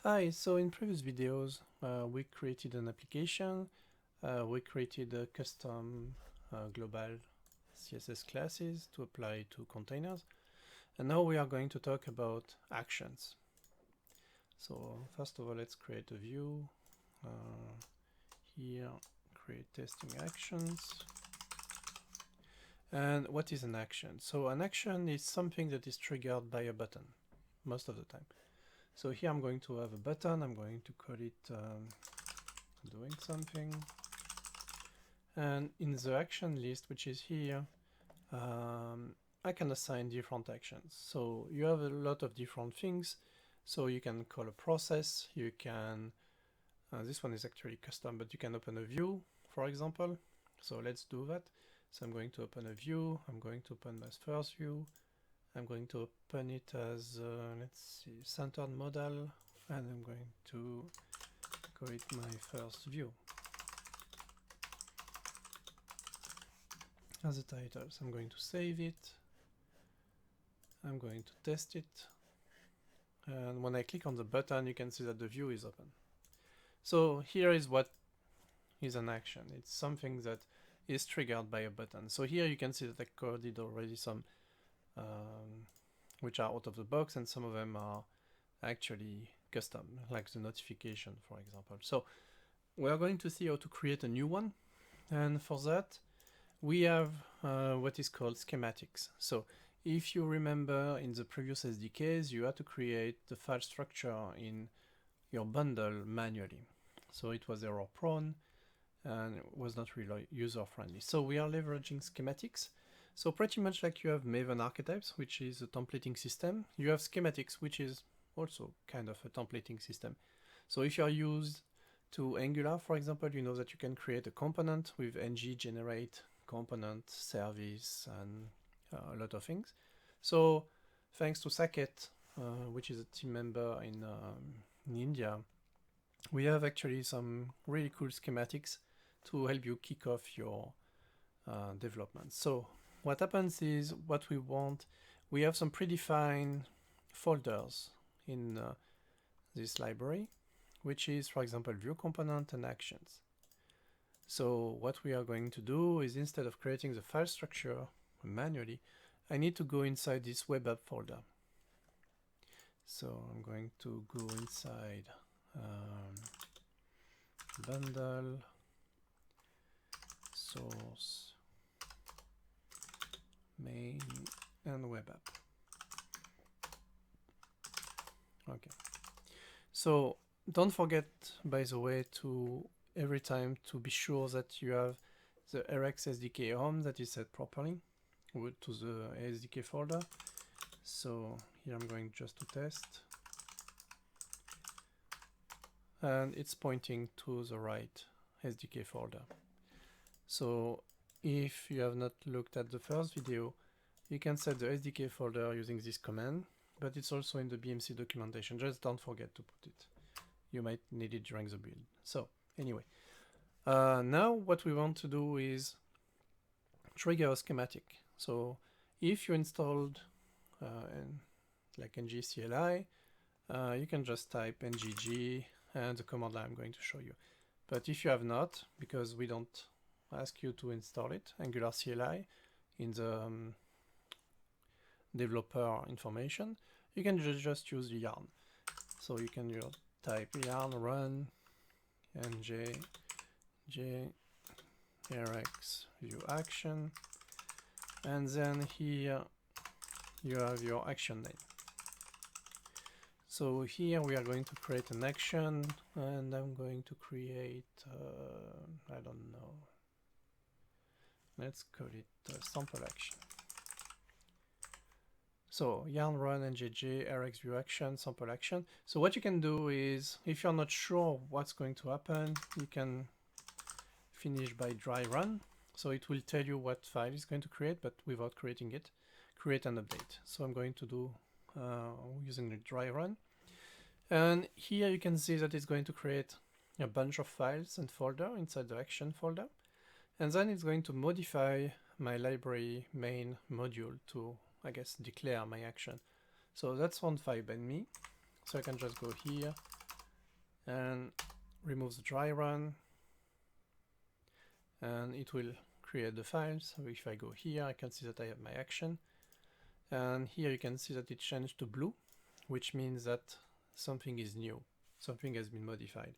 Hi, so in previous videos we created an application, we created a custom global CSS classes to apply to containers, and now we are going to talk about actions. So first of all, let's create a view. Here, create testing actions. And what is an action? So an action is something that is triggered by a button, most of the time. So here I'm going to have a button, I'm going to call it doing something. And in the action list, which is here, I can assign different actions. So you have a lot of different things. So you can call a process, you can, this one is actually custom, but you can open a view, for example. So let's do that. So I'm going to open a view, I'm going to open my first view, I'm going to open it as, let's see, centered model, and I'm going to call it my first view as a title. So I'm going to save it, I'm going to test it, and when I click on the button, you can see that the view is open. So here is what is an action. It's something that is triggered by a button. So here you can see that I coded already some which are out of the box, and some of them are actually custom, like the notification, for example. So we are going to see how to create a new one, and for that we have what is called schematics. So if you remember, in the previous SDKs you had to create the file structure in your bundle manually, so it was error prone and it was not really user friendly. So we are leveraging schematics. So pretty much like you have Maven archetypes, which is a templating system, you have schematics, which is also kind of a templating system. So if you are used to Angular, for example, you know that you can create a component with ng generate component service and a lot of things. So thanks to Saket, which is a team member in India, we have actually some really cool schematics to help you kick off your development. So what happens is, what we want, we have some predefined folders in this library, which is, for example, view component and actions. So what we are going to do is, instead of creating the file structure manually, I need to go inside this web app folder. So I'm going to go inside bundle, source, main, and web app. Okay. So don't forget, by the way, to every time to be sure that you have the Rx SDK home that is set properly to the SDK folder. So here I'm going just to test, and it's pointing to the right SDK folder. So if you have not looked at the first video, you can set the SDK folder using this command, but it's also in the BMC documentation. Just don't forget to put it. You might need it during the build. So anyway, now what we want to do is trigger a schematic. So if you installed like ng CLI, you can just type ngg and the command line I'm going to show you. But if you have not, because we don't ask you to install it, Angular CLI, in the developer information, you can just use yarn. So you can type yarn run nj rx view action, and then here you have your action name. So here we are going to create an action, and I'm going to create, I don't know, let's call it sample action. So yarn run njj rx view action sample action. So what you can do is, if you're not sure what's going to happen, you can finish by dry run. So it will tell you what file it's going to create, but without creating it, create an update. So I'm going to do using the dry run. And here you can see that it's going to create a bunch of files and folder inside the action folder. And then it's going to modify my library main module to, I guess, declare my action. So that's one file by me. So I can just go here, and remove the dry run, and it will create the files. So if I go here, I can see that I have my action, and here you can see that it changed to blue, which means that something is new, something has been modified.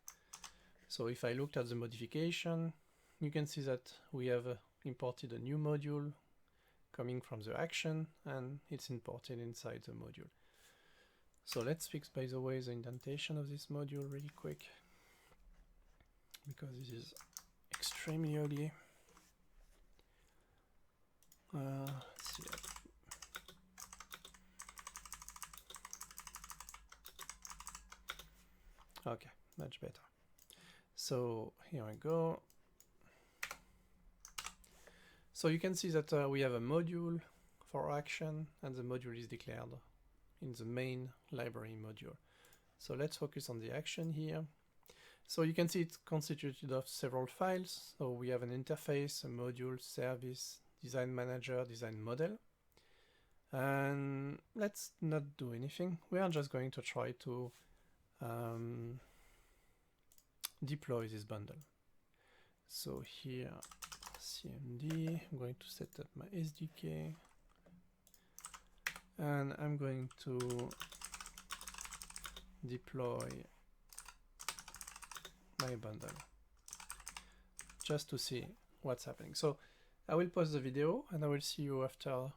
So if I looked at the modification, you can see that we have imported a new module coming from the action, and it's imported inside the module. So let's fix, by the way, the indentation of this module really quick, because this is extremely ugly. Let's see. Okay, much better. So here we go. So you can see that we have a module for action, and the module is declared in the main library module. So let's focus on the action here. So you can see it's constituted of several files. So we have an interface, a module, service, design manager, design model. And let's not do anything. We are just going to try to deploy this bundle. So here, CMD, I'm going to set up my SDK, and I'm going to deploy my bundle just to see what's happening. So I will pause the video and I will see you after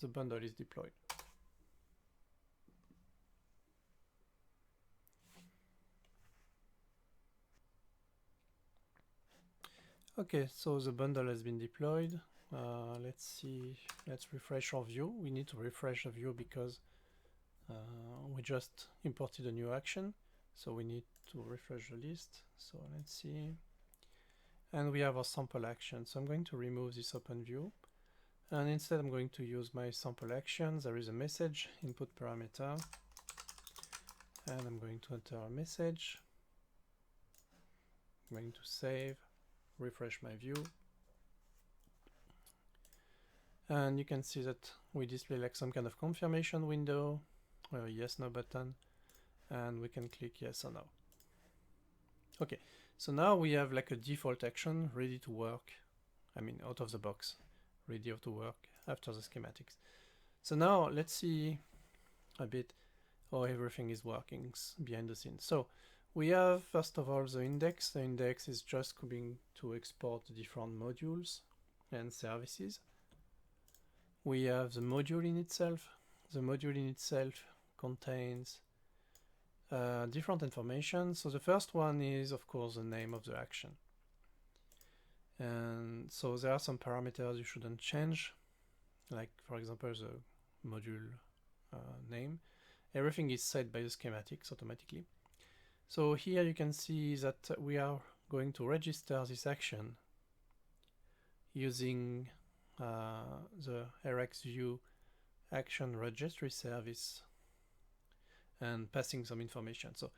the bundle is deployed. Okay, so the bundle has been deployed. Let's see, let's refresh our view. We need to refresh the view because we just imported a new action. So we need to refresh the list. So let's see. And we have our sample action. So I'm going to remove this open view. And instead I'm going to use my sample action. There is a message, input parameter. And I'm going to enter a message. I'm going to save, refresh my view. And you can see that we display like some kind of confirmation window, or a yes, no button, and we can click yes or no. Okay, so now we have like a default action ready to work. I mean, out of the box, ready to work after the schematics. So now let's see a bit how everything is working behind the scenes. So we have, first of all, the index. The index is just going to export the different modules and services. We have the module in itself. The module in itself contains different information. So the first one is, of course, the name of the action. And so there are some parameters you shouldn't change, like, for example, the module name. Everything is set by the schematics automatically. So here you can see that we are going to register this action using the RxView action registry service and passing some information. So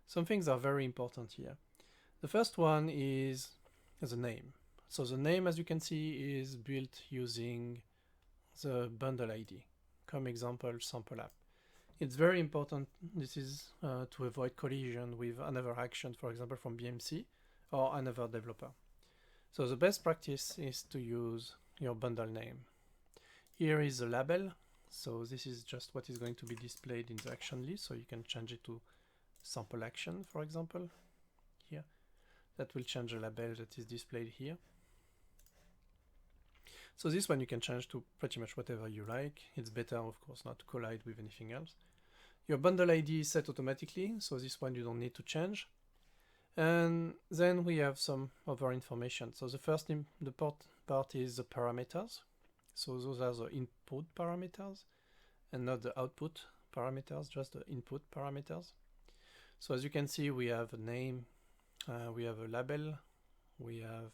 some things are very important here. The first one is the name. So the name, as you can see, is built using the bundle ID. Come example, sample app. It's very important. This is to avoid collision with another action, for example, from BMC or another developer. So the best practice is to use your bundle name. Here is the label. So this is just what is going to be displayed in the action list. So you can change it to sample action, for example, here. That will change the label that is displayed here. So this one you can change to pretty much whatever you like. It's better, of course, not to collide with anything else. Your bundle ID is set automatically, so this one you don't need to change. And then we have some other information. So the first part is the parameters. So those are the input parameters and not the output parameters, just the input parameters. So as you can see, we have a name, we have a label, we have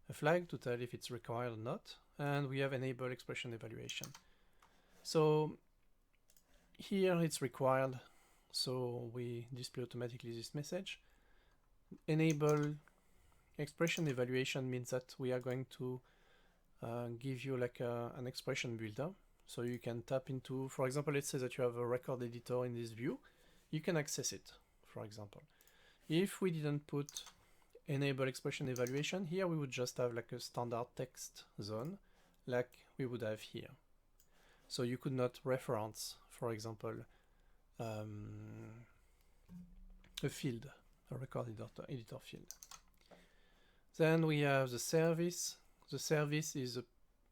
a flag to tell if it's required or not, and we have enable expression evaluation. So here it's required, so we display automatically this message. Enable expression evaluation means that we are going to give you like an expression builder. So you can tap into, for example, let's say that you have a record editor in this view. You can access it, for example. If we didn't put enable expression evaluation here, we would just have like a standard text zone like we would have here. So you could not reference, for example, a field, a record editor field. Then we have the service. The service is a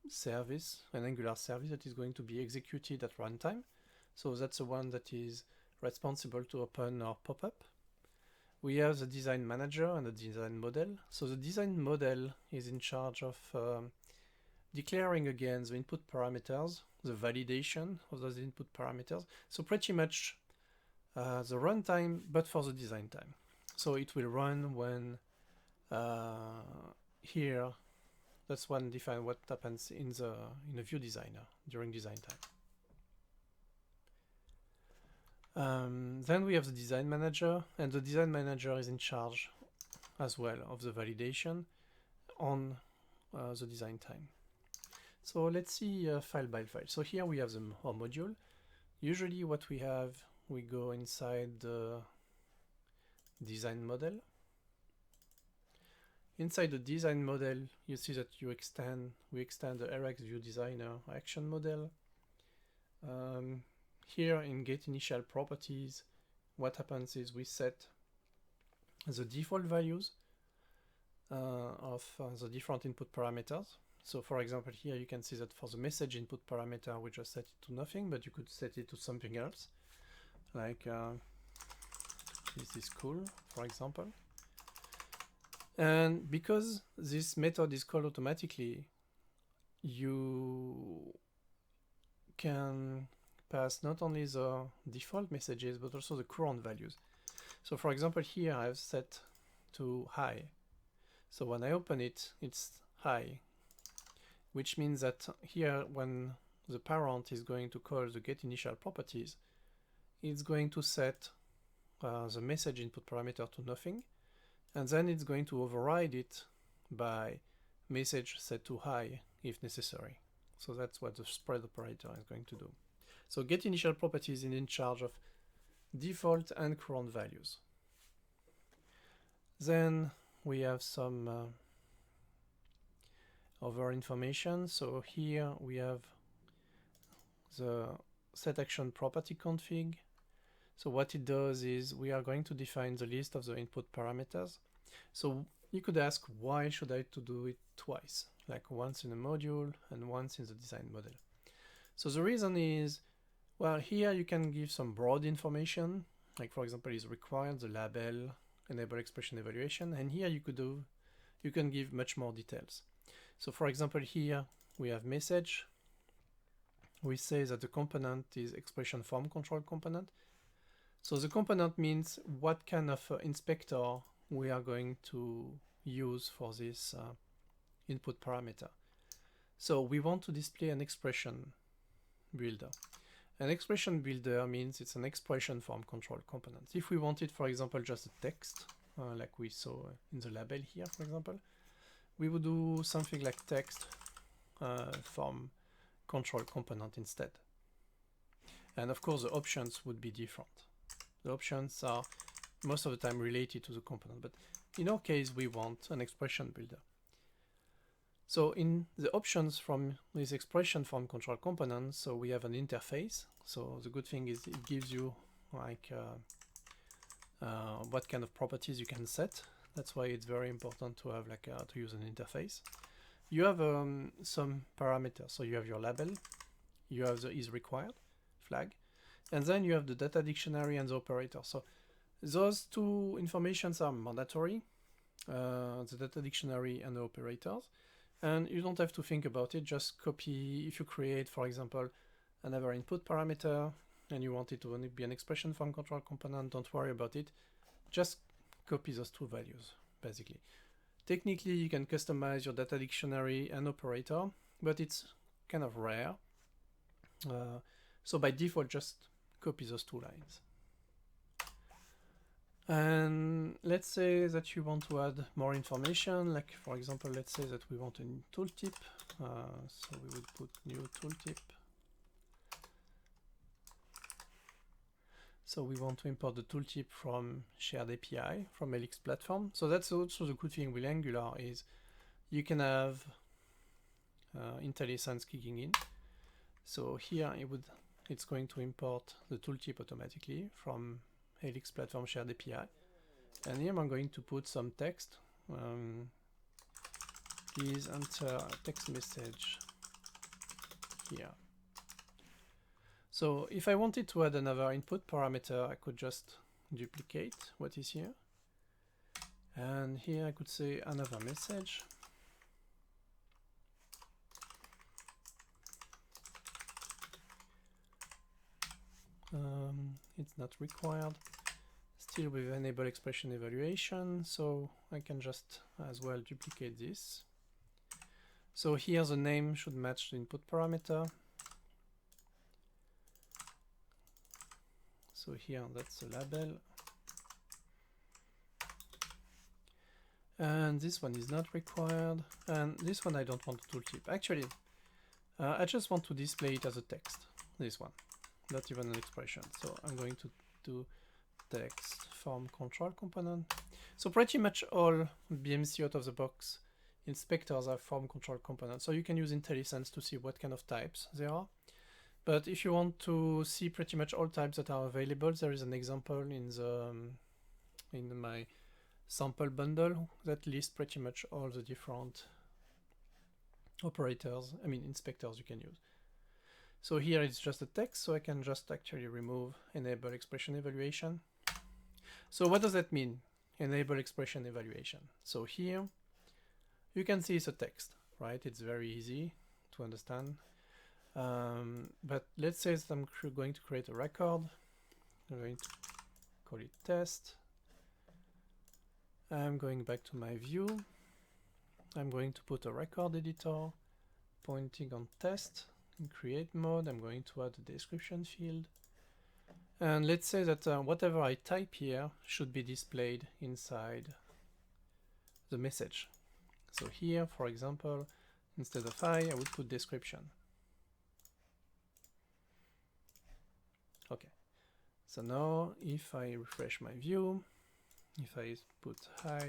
service, an Angular service that is going to be executed at runtime. So that's the one that is responsible to open our pop-up. We have the design manager and the design model. So the design model is in charge of declaring again the input parameters, the validation of those input parameters. So pretty much the runtime, but for the design time. So it will run when here, that's one define what happens in the view designer during design time. Then we have the design manager, and the design manager is in charge as well of the validation on the design time. So let's see file by file. So here we have our module. Usually what we have, we go inside the design model. Inside the design model, you see that we extend the Rx view designer action model. Here in get initial properties, what happens is we set the default values of the different input parameters. So for example, here you can see that for the message input parameter, we just set it to nothing, but you could set it to something else, like this is cool, for example. And because this method is called automatically, you can pass not only the default messages, but also the current values. So for example, here I've set to high. So when I open it, it's high, which means that here when the parent is going to call the get initial properties, it's going to set the message input parameter to nothing, and then it's going to override it by message set to high if necessary. So that's what the spread operator is going to do. So get initial properties is in charge of default and current values. Then we have some other information. So here we have the set action property config. So what it does is we are going to define the list of the input parameters. So you could ask, why should I to do it twice, like once in a module and once in the design model? So the reason is, well, here you can give some broad information, like for example is required, the label, enable expression evaluation, and here you can give much more details. So for example here we have message. We say that the component is expression form control component. So the component means what kind of inspector we are going to use for this input parameter. So we want to display an expression builder. An expression builder means it's an expression form control component. If we wanted, for example, just a text, like we saw in the label here, for example, we would do something like text form control component instead. And of course, the options would be different. The options are most of the time related to the component, but in our case, we want an expression builder. So in the options from this expression form control component, so we have an interface. So the good thing is it gives you like what kind of properties you can set. That's why it's very important to have like to use an interface. You have some parameters. So you have your label, you have the is required flag, and then you have the data dictionary and the operator. So those two informations are mandatory, the data dictionary and the operators. And you don't have to think about it, just copy. If you create, for example, another input parameter and you want it to only be an expression form control component, don't worry about it. Just copy those two values, basically. Technically, you can customize your data dictionary and operator, but it's kind of rare. So by default, just copy those two lines. And let's say that you want to add more information, like for example, let's say that we want a tooltip. So we would put new tooltip. So we want to import the tooltip from shared API from Helix platform. So that's also the good thing with Angular is you can have IntelliSense kicking in. So here it's going to import the tooltip automatically from Helix platform shared API. And here I'm going to put some text. Please enter a text message here. So if I wanted to add another input parameter, I could just duplicate what is here. And here I could say another message. It's not required. Still with enable expression evaluation, so I can just as well duplicate this. So here the name should match the input parameter. So here that's the label. And this one is not required. And this one I don't want a tooltip. Actually, I just want to display it as a text. This one, not even an expression. So I'm going to do text form control component. So pretty much all BMC out of the box inspectors have form control components. So you can use IntelliSense to see what kind of types there are. But if you want to see pretty much all types that are available, there is an example in my sample bundle that lists pretty much all the different inspectors you can use. So here it's just a text, so I can just actually remove enable expression evaluation. So what does that mean? Enable expression evaluation. So here you can see it's a text, right? It's very easy to understand. But let's say that I'm going to create a record. I'm going to call it test. I'm going back to my view. I'm going to put a record editor pointing on test. In create mode, I'm going to add a description field. And let's say that whatever I type here should be displayed inside the message. So here, for example, instead of I would put description. Okay. So now if I refresh my view, if I put hi,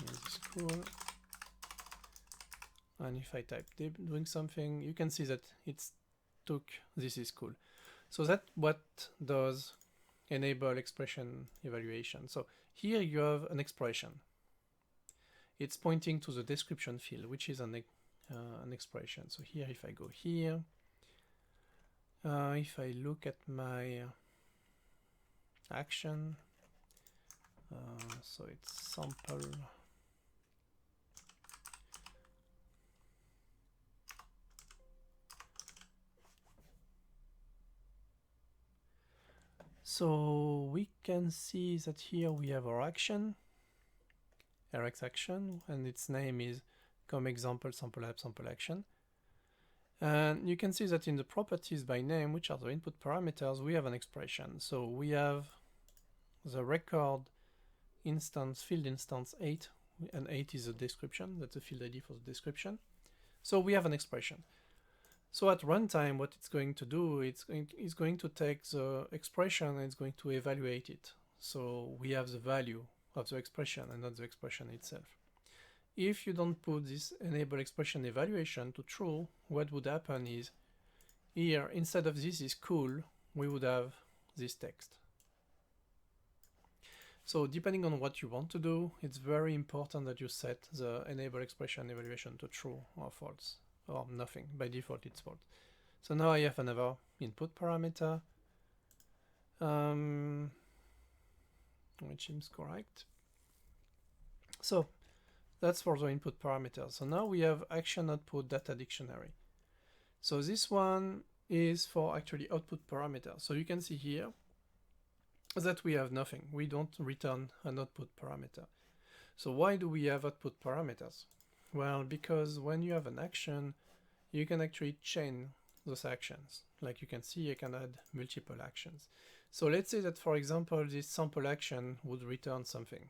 this is cool. And if I type doing something, you can see that it's took this is cool. So that's what does enable expression evaluation. So here you have an expression. It's pointing to the description field, which is an expression. So here, if I go here, if I look at my action, so it's sample. So we can see that here we have our action, Rx action, and its name is come example sample app sample action. And you can see that in the properties by name, which are the input parameters, we have an expression. So we have the record instance, field instance 8, and 8 is a description. That's a field ID for the description. So we have an expression. So at runtime, what it's going to do, it's going to take the expression and it's going to evaluate it. So we have the value of the expression and not the expression itself. If you don't put this enable expression evaluation to true, what would happen is here, instead of this is cool, we would have this text. So depending on what you want to do, it's very important that you set the enable expression evaluation to true or false. Or nothing. By default it's false. So now I have another input parameter, which seems correct. So that's for the input parameters. So now we have action output data dictionary. So this one is for actually output parameters. So you can see here that we have nothing. We don't return an output parameter. So why do we have output parameters? Well, because when you have an action, you can actually chain those actions. Like you can see, you can add multiple actions. So let's say that, for example, this sample action would return something.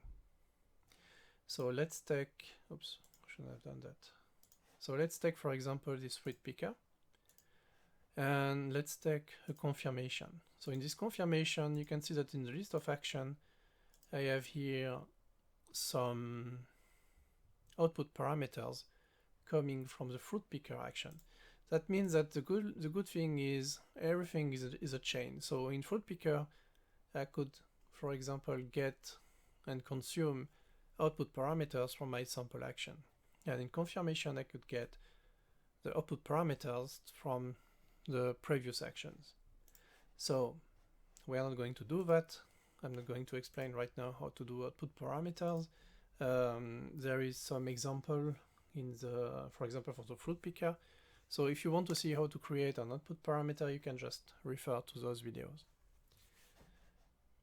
So let's take, oops, shouldn't have done that. So let's take, for example, this fruit picker. And let's take a confirmation. So in this confirmation, you can see that in the list of action, I have here some output parameters coming from the fruit picker action. That means that the good thing is everything is a chain. So in fruit picker, I could, for example, get and consume output parameters from my sample action. And in confirmation, I could get the output parameters from the previous actions. So we are not going to do that. I'm not going to explain right now how to do output parameters. There is some example in the, for example, for the fruit picker. So if you want to see how to create an output parameter, you can just refer to those videos.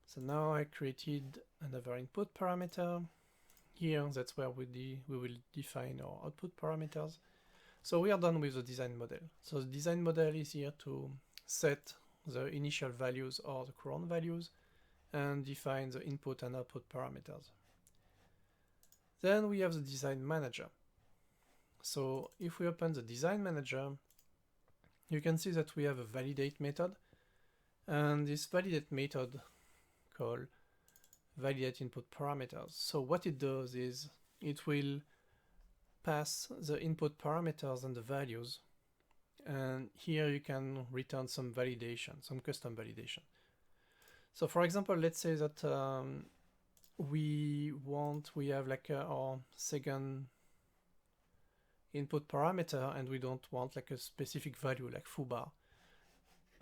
So now I created another input parameter. Here, that's where we will define our output parameters. So we are done with the design model. So the design model is here to set the initial values or the current values and define the input and output parameters. Then we have the design manager. So if we open the design manager, you can see that we have a validate method, and this validate method called validate input parameters. So what it does is it will pass the input parameters and the values, and here you can return some validation, some custom validation. So for example, let's say that we have like our second input parameter and we don't want like a specific value like foobar.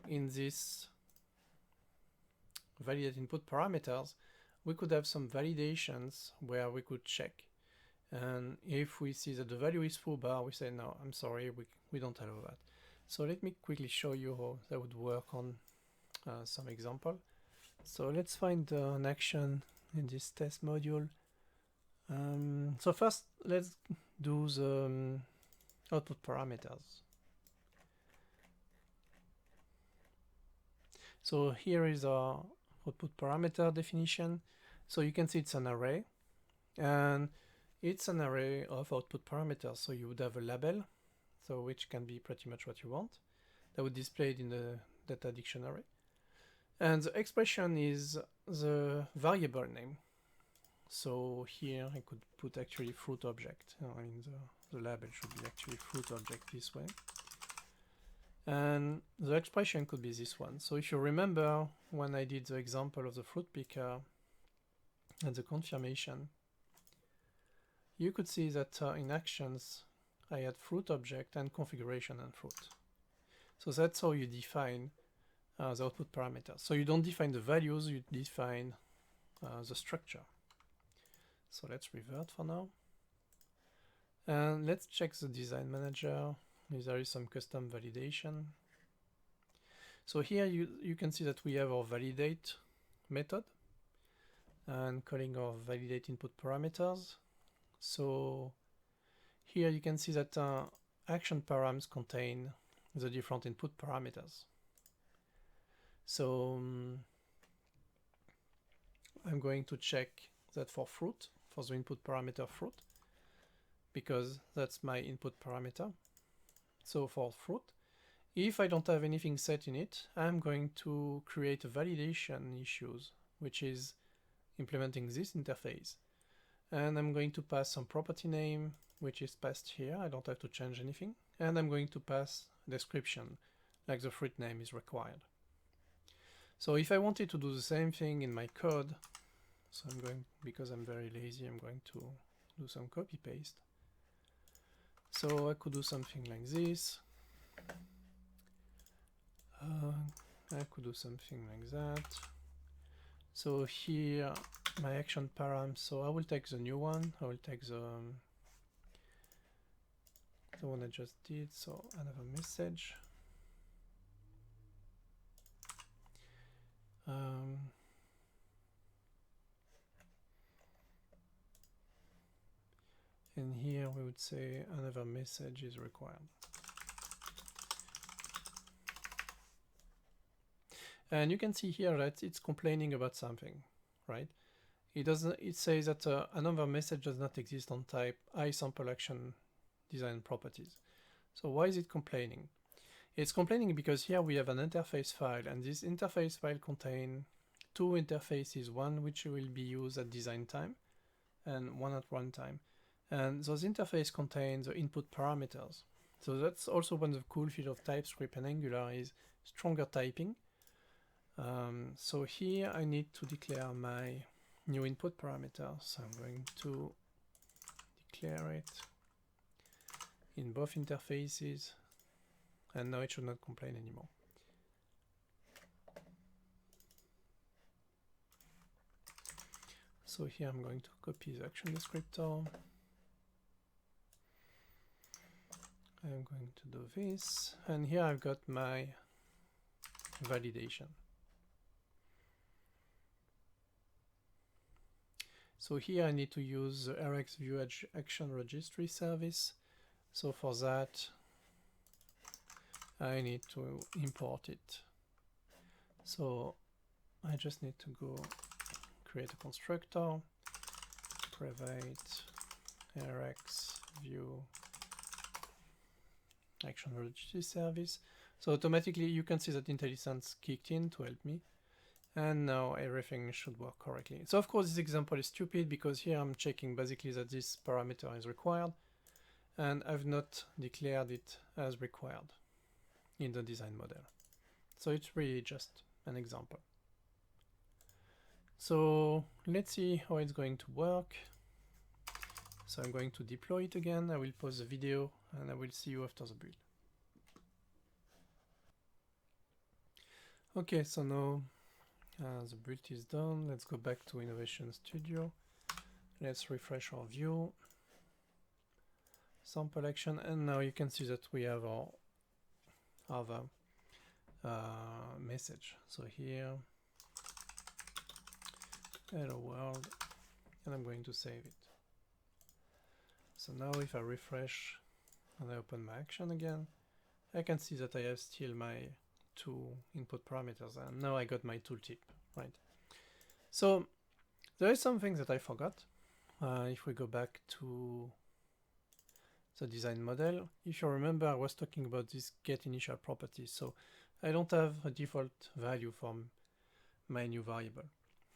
In this validate input parameters, we could have some validations where we could check. And if we see that the value is foobar, we say, no, I'm sorry, we don't allow that. So let me quickly show you how that would work on some example. So let's find an action in this test module. So first, let's do the output parameters. So here is our output parameter definition. So you can see it's an array, and it's an array of output parameters. So you would have a label, so which can be pretty much what you want. That would display it in the data dictionary. And the expression is the variable name. So here I could put actually fruit object. I mean the label should be actually fruit object this way. And the expression could be this one. So if you remember when I did the example of the fruit picker and the confirmation, you could see that in actions I had fruit object and configuration and fruit. So that's how you define the output parameters. So you don't define the values, you define the structure. So let's revert for now. And let's check the design manager. If there is some custom validation. So here you can see that we have our validate method and calling our validate input parameters. So here you can see that action params contain the different input parameters. So I'm going to check that for fruit, for the input parameter fruit, because that's my input parameter. So for fruit, if I don't have anything set in it, I'm going to create a validation issues, which is implementing this interface. And I'm going to pass some property name, which is passed here. I don't have to change anything. And I'm going to pass description, like the fruit name is required. So if I wanted to do the same thing in my code, so I'm going, because I'm very lazy, I'm going to do some copy paste. So I could do something like this. I could do something like that. So here, my action param, so I will take the new one. I will take the one I just did, so another message. And here we would say another message is required. And you can see here that it's complaining about something, right? It says that another message does not exist on type iSampleAction design properties. So why is it complaining? It's complaining because here we have an interface file, and this interface file contains two interfaces, one which will be used at design time and one at runtime. And those interfaces contain the input parameters. So that's also one of the cool features of TypeScript and Angular is stronger typing. So here I need to declare my new input parameter. So I'm going to declare it in both interfaces, and now it should not complain anymore. So here I'm going to copy the action descriptor. I'm going to do this, and here I've got my validation. So here I need to use the RxView action registry service. So for that, I need to import it. So I just need to go create a constructor, private RxView action registry service. So automatically you can see that IntelliSense kicked in to help me, and now everything should work correctly. So of course this example is stupid because here I'm checking basically that this parameter is required, and I've not declared it as required in the design model. So it's really just an example. So let's see how it's going to work. So I'm going to deploy it again. I will pause the video and I will see you after the build. Okay, so now the build is done. Let's go back to Innovation Studio. Let's refresh our view, sample action, and now you can see that we have our other message. So here, hello world, and I'm going to save it. So now if I refresh and I open my action again, I can see that I have still my two input parameters, and now I got my tooltip, right? So there is something that I forgot. If we go back to the design model, if you remember, I was talking about this get initial properties. So I don't have a default value from my new variable.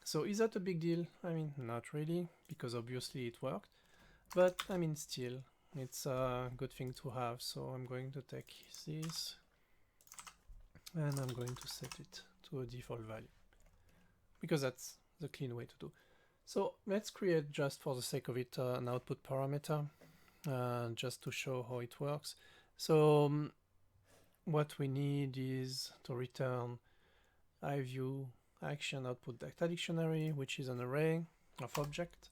So is that a big deal? I mean, not really, because obviously it worked, but I mean, still, it's a good thing to have. So I'm going to take this and I'm going to set it to a default value because that's the clean way to do. So let's create, just for the sake of it, an output parameter, just to show how it works. So what we need is to return iView action output data dictionary, which is an array of object.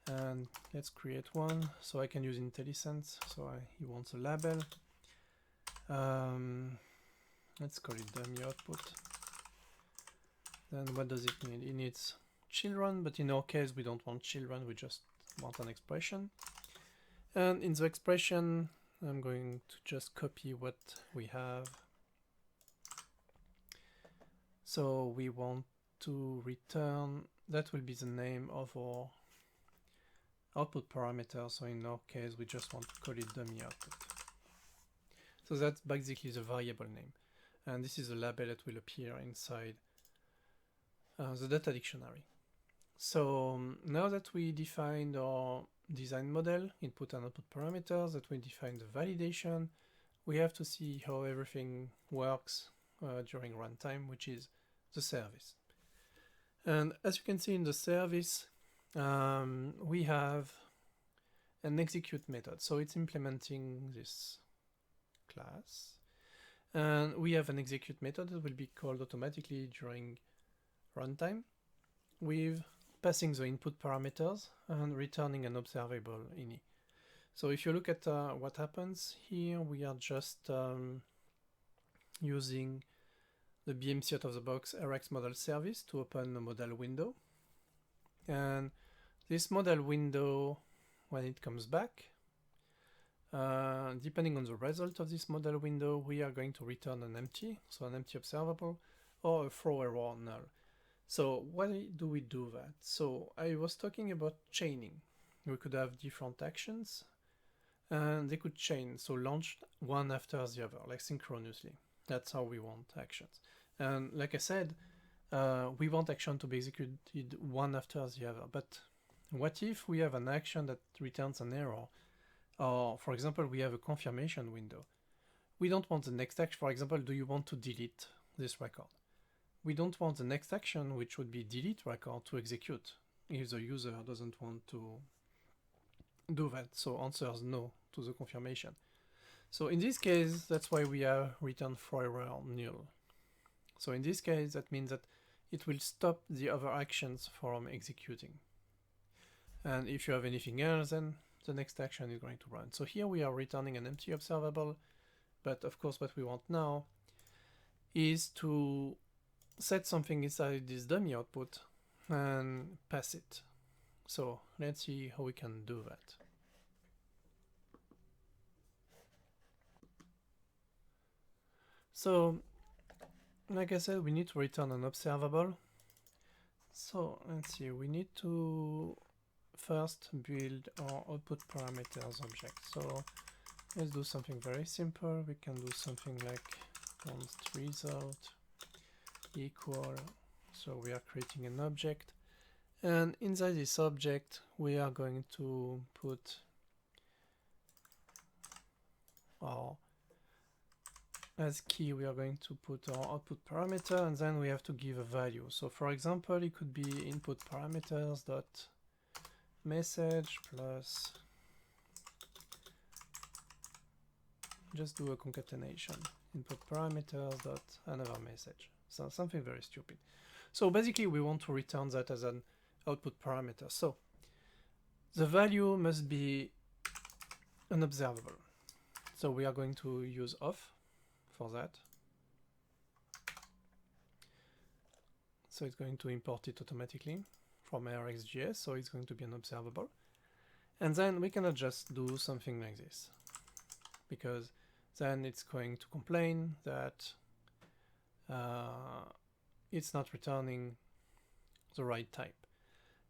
And let's create one. So I can use IntelliSense. So he wants a label. Let's call it dummy output. Then what does it need? It needs children, but in our case we don't want children, we just want an expression. And in the expression I'm going to just copy what we have. So we want to return, that will be the name of our output parameter. So in our case we just want to call it dummy output. So that's basically the variable name, and this is the label that will appear inside the data dictionary. So now that we defined our design model, input and output parameters, that we defined the validation, we have to see how everything works during runtime, which is the service. And as you can see in the service, we have an execute method. So it's implementing this class. And we have an execute method that will be called automatically during runtime with passing the input parameters and returning an observable ini. So if you look at what happens here, we are just using the BMC out of the box Rx model service to open a model window. And this model window, when it comes back, depending on the result of this model window, we are going to return an empty, so an empty observable, or a throw error null. So why do we do that? So I was talking about chaining. We could have different actions, and they could chain, so launch one after the other, like synchronously. That's how we want actions. And like I said, we want action to be executed one after the other. But what if we have an action that returns an error? Or, for example, we have a confirmation window. We don't want the next action. For example, do you want to delete this record? We don't want the next action, which would be delete record, to execute if the user doesn't want to do that. So answers no to the confirmation. So in this case, that's why we have return forever null. So in this case, that means that it will stop the other actions from executing. And if you have anything else, then the next action is going to run. So here we are returning an empty observable, but of course what we want now is to set something inside this dummy output and pass it. So let's see how we can do that. So, like I said, we need to return an observable. So let's see, we need to first build our output parameters object. So let's do something very simple. We can do something like const result equal. So we are creating an object, and inside this object we are going to put our, as key we are going to put our output parameter, and then we have to give a value. So for example, it could be input parameters dot message plus, just do a concatenation, input parameters dot another message. So something very stupid. So basically we want to return that as an output parameter. So the value must be an observable. So we are going to use off for that. So it's going to import it automatically from ARxJS, so it's going to be an observable. And then we cannot just do something like this, because then it's going to complain that it's not returning the right type.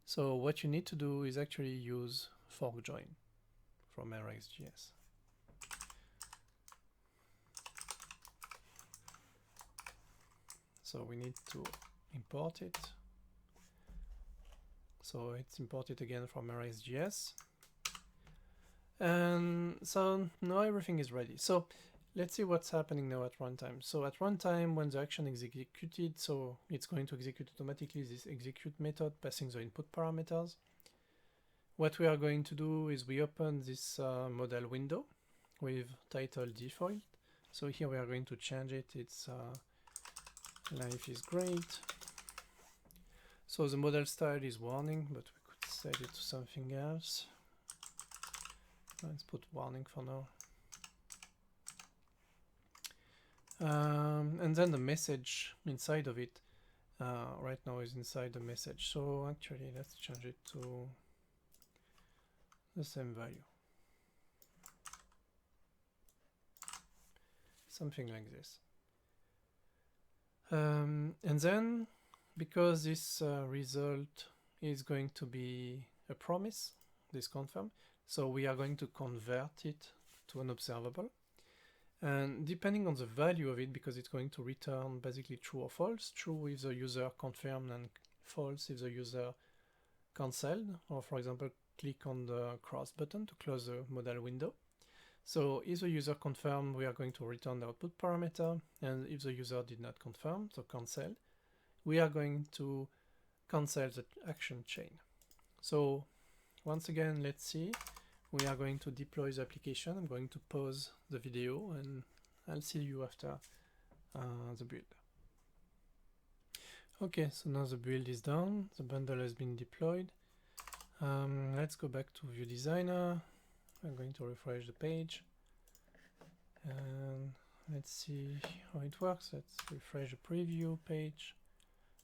So what you need to do is actually use fork join from ARxJS. So we need to import it. So it's imported again from ARxJS. And so now everything is ready. So let's see what's happening now at runtime. So at runtime, when the action is executed, so it's going to execute automatically this execute method, passing the input parameters. What we are going to do is we open this model window with title default. So here we are going to change it. It's life is great. So the model style is warning, but we could set it to something else. Let's put warning for now. And then the message inside of it right now is inside the message. So actually let's change it to the same value. Something like this. And then, because this result is going to be a promise, this confirm, so we are going to convert it to an observable. And depending on the value of it, because it's going to return basically true or false, true if the user confirmed and false if the user cancelled, or for example, click on the cross button to close the model window. So if the user confirmed, we are going to return the output parameter, and if the user did not confirm, so cancelled, we are going to cancel the action chain. So once again, let's see. We are going to deploy the application. I'm going to pause the video and I'll see you after the build. Okay, so now the build is done. The bundle has been deployed. Let's go back to View Designer. I'm going to refresh the page. And let's see how it works. Let's refresh the preview page.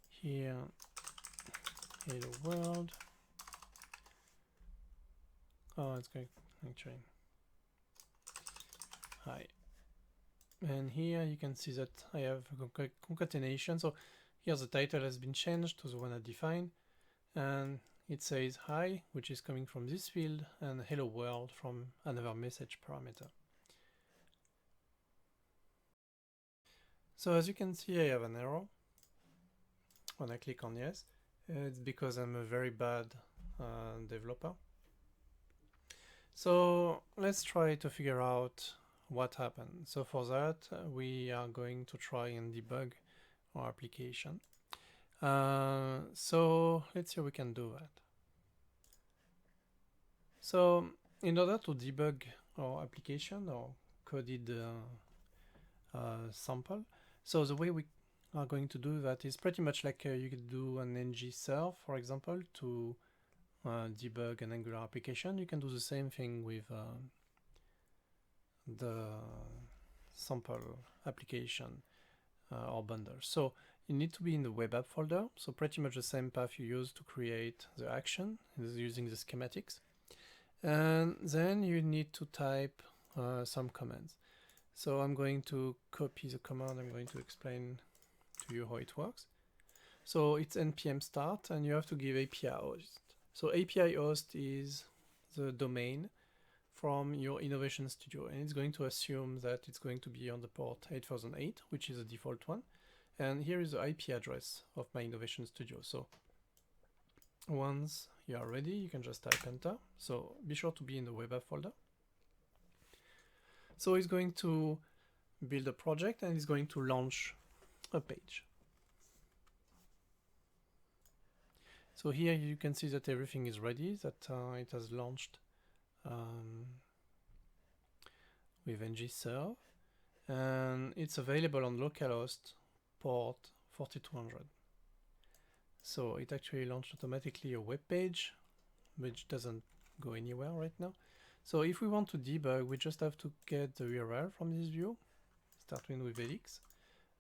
Here, hello world. Oh, it's going actually. Hi. And here you can see that I have a concatenation. So here the title has been changed to the one I defined. And it says hi, which is coming from this field, and hello world from another message parameter. So as you can see, I have an error when I click on yes. It's because I'm a very bad developer. So let's try to figure out what happened. So for that, we are going to try and debug our application. So let's see how we can do that. So in order to debug our application or coded sample, so the way we are going to do that is pretty much like you could do an ng-serve, for example, to debug an Angular application. You can do the same thing with the sample application or bundle. So you need to be in the web app folder, so pretty much the same path you use to create the action using the schematics. And then you need to type some commands. So I'm going to copy the command. I'm going to explain to you how it works. So it's npm start, and you have to give API host. So API host is the domain from your Innovation Studio, and it's going to assume that it's going to be on the port 8008, which is the default one. And here is the IP address of my Innovation Studio. So once you are ready, you can just type enter. So be sure to be in the web app folder. So it's going to build a project, and it's going to launch a page. So here you can see that everything is ready, that it has launched with ng-serve, and it's available on localhost port 4200. So it actually launched automatically a web page, which doesn't go anywhere right now. So if we want to debug, we just have to get the URL from this view, starting with Elix,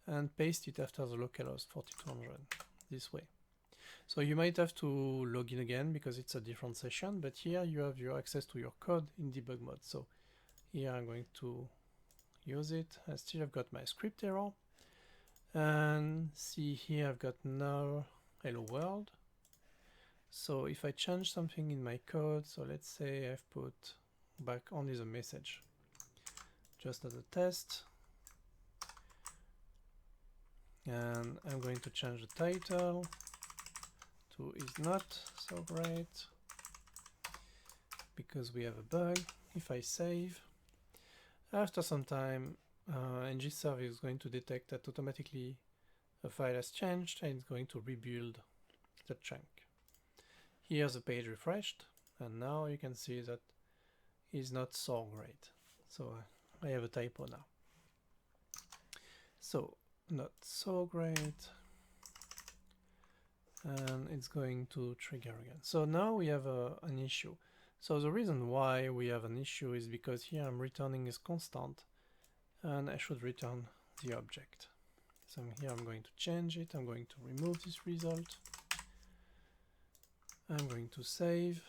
and paste it after the localhost 4200 this way. So you might have to log in again because it's a different session, but here you have your access to your code in debug mode. So here I'm going to use it. I still have got my script error, and see here I've got null hello world. So if I change something in my code, so let's say I've put back only the message just as a test, and I'm going to change the title to is not so great because we have a bug. If I save, after some time ng-serve is going to detect that automatically a file has changed, and it's going to rebuild the chunk. Here's the page refreshed, and now you can see that it's not so great. So I have a typo now. So not so great, and it's going to trigger again. So now we have an issue. So the reason why we have an issue is because here I'm returning is constant, and I should return the object. So here I'm going to change it. I'm going to remove this result. I'm going to save.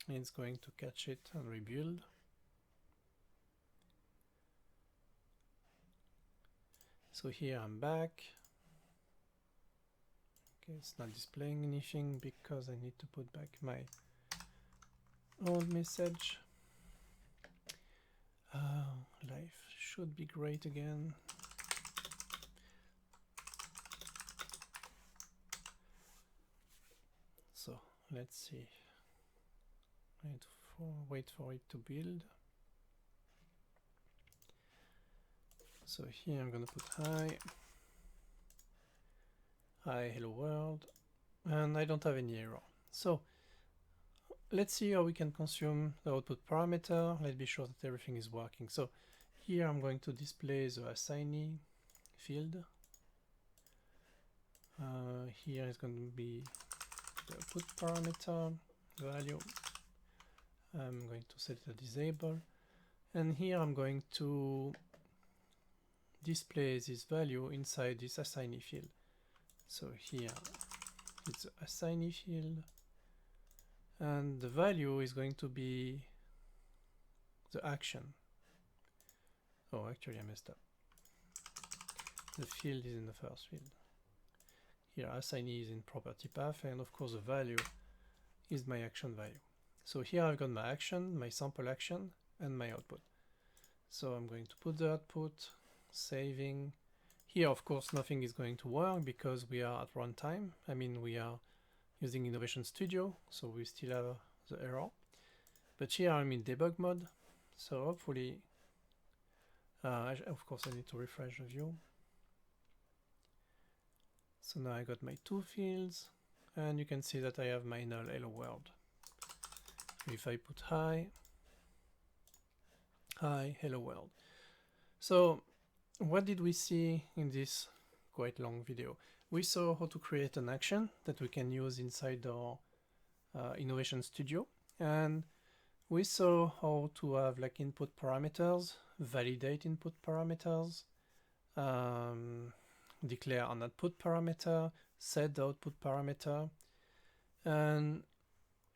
It's going to catch it and rebuild. So here I'm back. Okay, it's not displaying anything because I need to put back my old message. Life should be great again. So let's see. I need to wait for it to build. So here I'm gonna put hi, hello world, and I don't have any error. So let's see how we can consume the output parameter. Let's be sure that everything is working. So here I'm going to display the assignee field. Here is going to be the output parameter value. I'm going to set it to disable, and here I'm going to display this value inside this assignee field. So here it's the assignee field, and the value is going to be the action. Oh, actually I messed up. The field is in the first field. Here assignee is in property path, and of course the value is my action value. So here I've got my action, my sample action, and my output. So I'm going to put the output, saving. Here, of course, nothing is going to work because we are at runtime. I mean, we are using Innovation Studio, so we still have the error. But here I'm in debug mode, so hopefully, of course, I need to refresh the view. So now I got my two fields, and you can see that I have my null hello world. If I put hi, hello world. So what did we see in this quite long video? We saw how to create an action that we can use inside our Innovation Studio, and we saw how to have like input parameters, validate input parameters, declare an output parameter, set the output parameter, and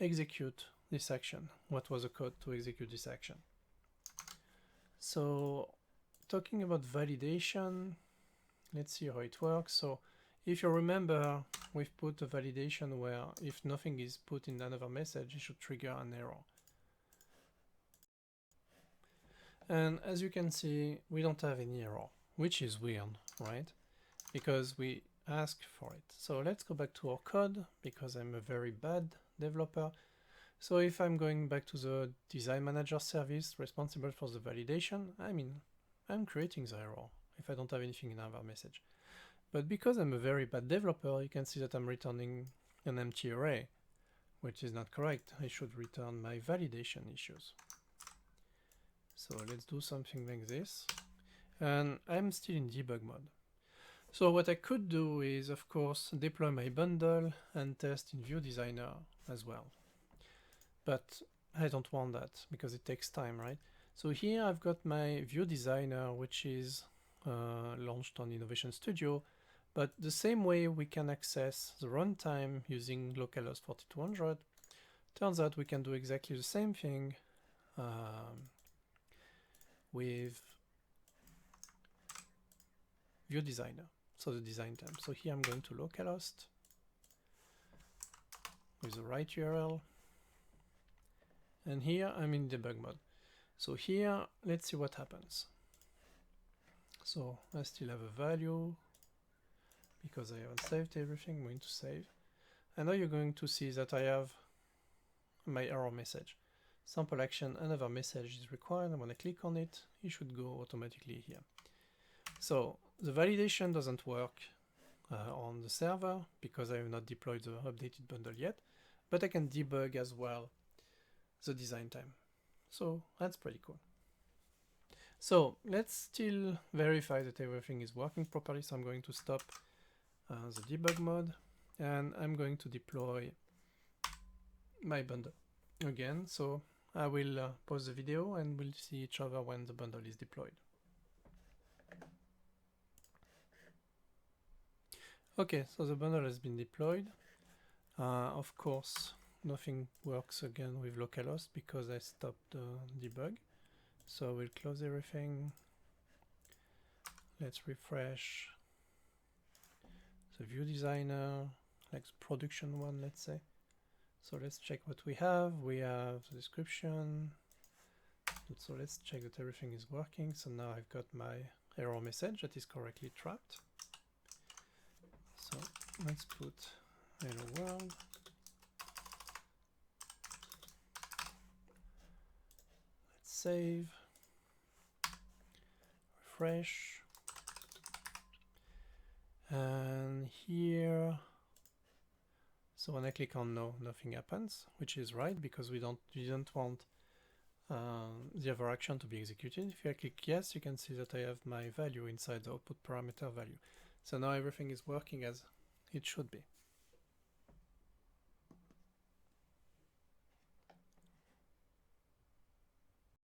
execute this action. What was the code to execute this action? So talking about validation, let's see how it works. So if you remember, we've put a validation where if nothing is put in another message, it should trigger an error. And as you can see, we don't have any error, which is weird, right? Because we ask for it. So let's go back to our code, because I'm a very bad developer. So if I'm going back to the design manager service responsible for the validation, I mean, I'm creating the error if I don't have anything in another message. But because I'm a very bad developer, you can see that I'm returning an empty array, which is not correct. I should return my validation issues. So let's do something like this. And I'm still in debug mode. So what I could do is, of course, deploy my bundle and test in View Designer as well. But I don't want that because it takes time, right? So here I've got my View Designer, which is launched on Innovation Studio. But the same way we can access the runtime using localhost 4200, turns out we can do exactly the same thing with View Designer, so the design time. So here I'm going to localhost with the right URL, and here I'm in debug mode. So here, let's see what happens. So I still have a value because I haven't saved everything. I'm going to save, and now you're going to see that I have my error message. Sample action, another message is required, and when I click on it, it should go automatically here. So the validation doesn't work on the server because I have not deployed the updated bundle yet, but I can debug as well the design time. So that's pretty cool. So let's still verify that everything is working properly. So I'm going to stop the debug mode, and I'm going to deploy my bundle again. So I will pause the video and we'll see each other when the bundle is deployed. Okay, so the bundle has been deployed. Of course, nothing works again with localhost because I stopped the debug. So we'll close everything. Let's refresh the View Designer, like the production one, let's say. So let's check what we have. We have the description. So let's check that everything is working. So now I've got my error message that is correctly trapped. So let's put hello world. Let's save, refresh, and here, so when I click on no, nothing happens, which is right because we don't want the other action to be executed. If I click yes, you can see that I have my value inside the output parameter value. So now everything is working as it should be.